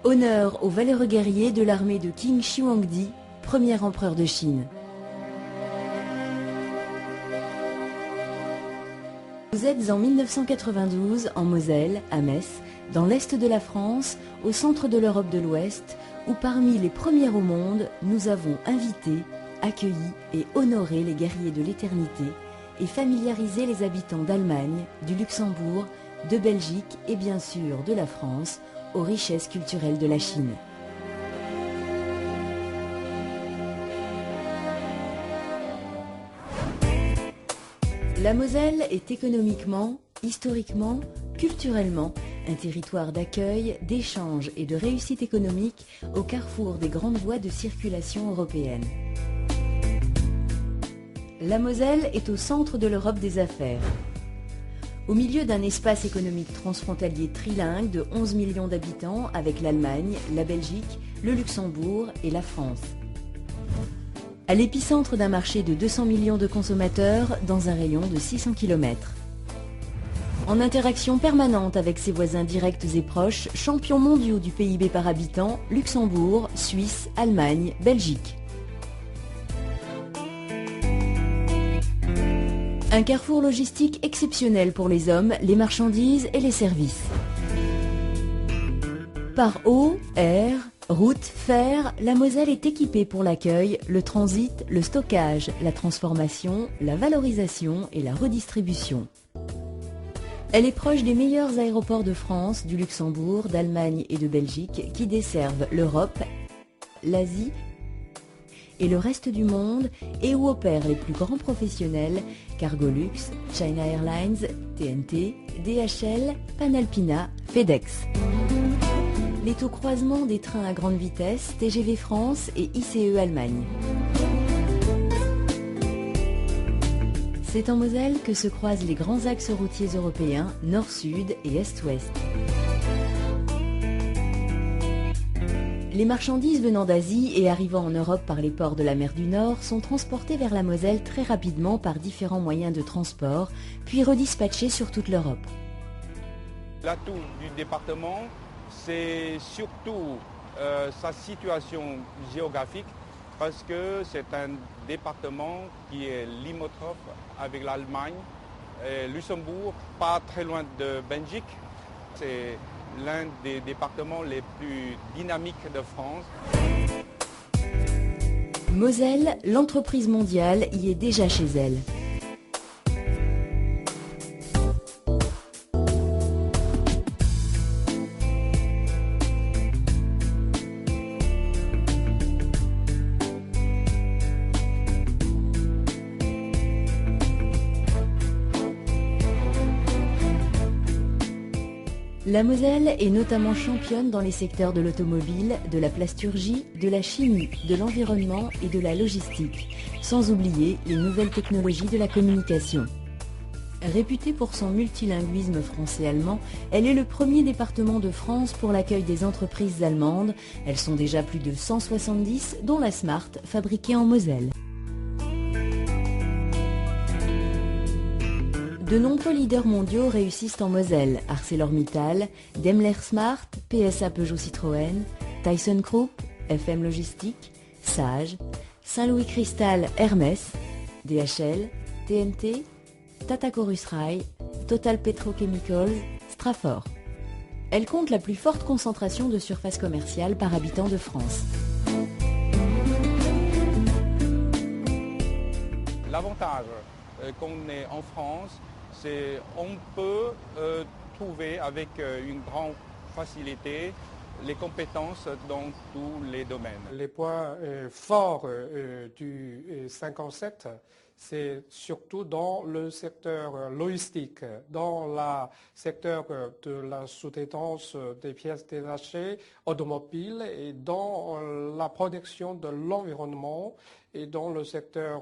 Honneur aux valeureux guerriers de l'armée de Qing Shi Huangdi, premier empereur de Chine. Vous êtes en 1992 en Moselle, à Metz, dans l'est de la France, au centre de l'Europe de l'Ouest, où parmi les premiers au monde, nous avons invité, accueilli et honoré les guerriers de l'éternité et familiarisé les habitants d'Allemagne, du Luxembourg, de Belgique et bien sûr de la France aux richesses culturelles de la Chine. La Moselle est économiquement, historiquement, culturellement un territoire d'accueil, d'échange et de réussite économique au carrefour des grandes voies de circulation européennes. La Moselle est au centre de l'Europe des affaires. Au milieu d'un espace économique transfrontalier trilingue de 11 millions d'habitants avec l'Allemagne, la Belgique, le Luxembourg et la France. À l'épicentre d'un marché de 200 millions de consommateurs dans un rayon de 600 km. En interaction permanente avec ses voisins directs et proches, champions mondiaux du PIB par habitant, Luxembourg, Suisse, Allemagne, Belgique. Un carrefour logistique exceptionnel pour les hommes, les marchandises et les services. Par eau, air, route, fer, la Moselle est équipée pour l'accueil, le transit, le stockage, la transformation, la valorisation et la redistribution. Elle est proche des meilleurs aéroports de France, du Luxembourg, d'Allemagne et de Belgique qui desservent l'Europe, l'Asie et le reste du monde et où opèrent les plus grands professionnels Cargolux, China Airlines, TNT, DHL, Panalpina, FedEx. Les au croisement des trains à grande vitesse, TGV France et ICE Allemagne. C'est en Moselle que se croisent les grands axes routiers européens, nord-sud et est-ouest. Les marchandises venant d'Asie et arrivant en Europe par les ports de la mer du Nord sont transportées vers la Moselle très rapidement par différents moyens de transport, puis redispatchées sur toute l'Europe. L'atout du département, c'est surtout sa situation géographique, parce que c'est un département qui est limitrophe avec l'Allemagne, Luxembourg, pas très loin de Belgique. C'est l'un des départements les plus dynamiques de France. Moselle, l'entreprise mondiale y est déjà chez elle. La Moselle est notamment championne dans les secteurs de l'automobile, de la plasturgie, de la chimie, de l'environnement et de la logistique, sans oublier les nouvelles technologies de la communication. Réputée pour son multilinguisme français-allemand, elle est le premier département de France pour l'accueil des entreprises allemandes. Elles sont déjà plus de 170, dont la Smart, fabriquée en Moselle. De nombreux leaders mondiaux réussissent en Moselle, ArcelorMittal, Daimler Smart, PSA Peugeot Citroën, Tyson Group, FM Logistique, Sage, Saint-Louis Cristal Hermès, DHL, TNT, Tata Chorus-Rail, Total Petrochemicals, Straford. Elle compte la plus forte concentration de surface commerciale par habitant de France. L'avantage qu'on ait en France, c'est qu'on peut trouver avec une grande facilité les compétences dans tous les domaines. Les points forts du 57, c'est surtout dans le secteur logistique, dans le secteur de la sous-traitance des pièces détachées automobiles et dans la protection de l'environnement et dans le secteur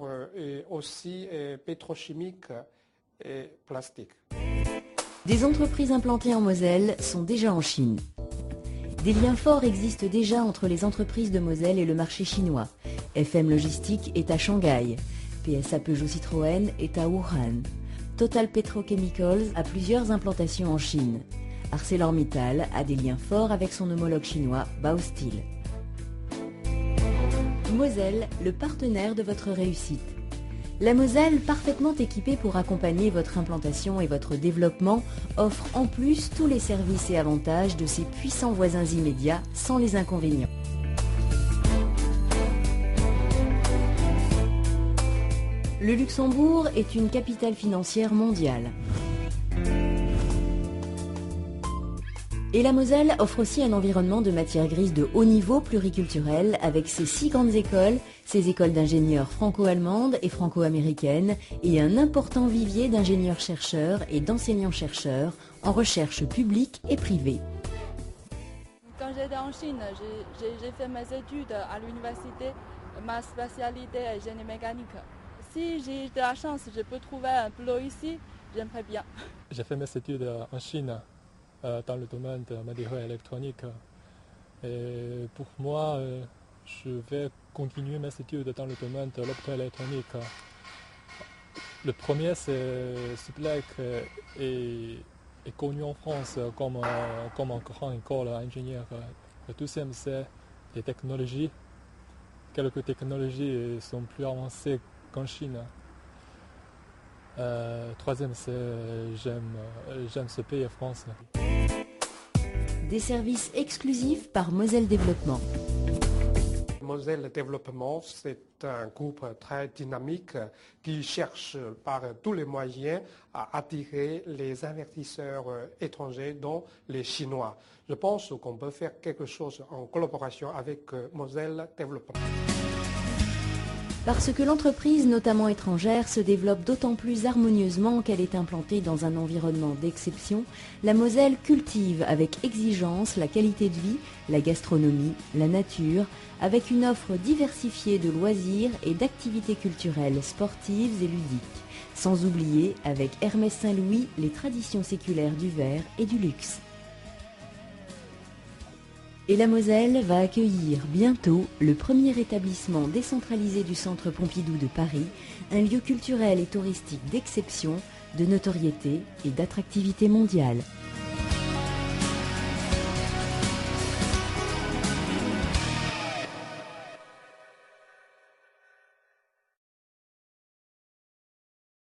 aussi pétrochimique et plastique. Des entreprises implantées en Moselle sont déjà en Chine. Des liens forts existent déjà entre les entreprises de Moselle et le marché chinois. FM Logistique est à Shanghai. PSA Peugeot Citroën est à Wuhan. Total Petrochemicals a plusieurs implantations en Chine. ArcelorMittal a des liens forts avec son homologue chinois Baosteel. Moselle, le partenaire de votre réussite. La Moselle, parfaitement équipée pour accompagner votre implantation et votre développement, offre en plus tous les services et avantages de ses puissants voisins immédiats sans les inconvénients. Le Luxembourg est une capitale financière mondiale. Et la Moselle offre aussi un environnement de matières grises de haut niveau pluriculturel avec ses 6 grandes écoles, ses écoles d'ingénieurs franco-allemandes et franco-américaines et un important vivier d'ingénieurs-chercheurs et d'enseignants-chercheurs en recherche publique et privée. Quand j'étais en Chine, j'ai fait mes études à l'université, ma spécialité est génie mécanique. Si j'ai de la chance, je peux trouver un boulot ici, j'aimerais bien. J'ai fait mes études en Chine. Dans le domaine de matériaux électroniques. Et pour moi, je vais continuer mes études dans le domaine de l'optoélectronique. Le premier, c'est Supélec est connu en France comme une grande école d'ingénieurs. Le deuxième, c'est les technologies. Quelques technologies sont plus avancées qu'en Chine. Troisième, c'est j'aime ce pays, France. Des services exclusifs par Moselle Développement. Moselle Développement, c'est un groupe très dynamique qui cherche par tous les moyens à attirer les investisseurs étrangers, dont les Chinois. Je pense qu'on peut faire quelque chose en collaboration avec Moselle Développement. Parce que l'entreprise, notamment étrangère, se développe d'autant plus harmonieusement qu'elle est implantée dans un environnement d'exception, la Moselle cultive avec exigence la qualité de vie, la gastronomie, la nature, avec une offre diversifiée de loisirs et d'activités culturelles, sportives et ludiques. Sans oublier, avec Hermès Saint-Louis, les traditions séculaires du verre et du luxe. Et la Moselle va accueillir bientôt le premier établissement décentralisé du Centre Pompidou de Paris, un lieu culturel et touristique d'exception, de notoriété et d'attractivité mondiale.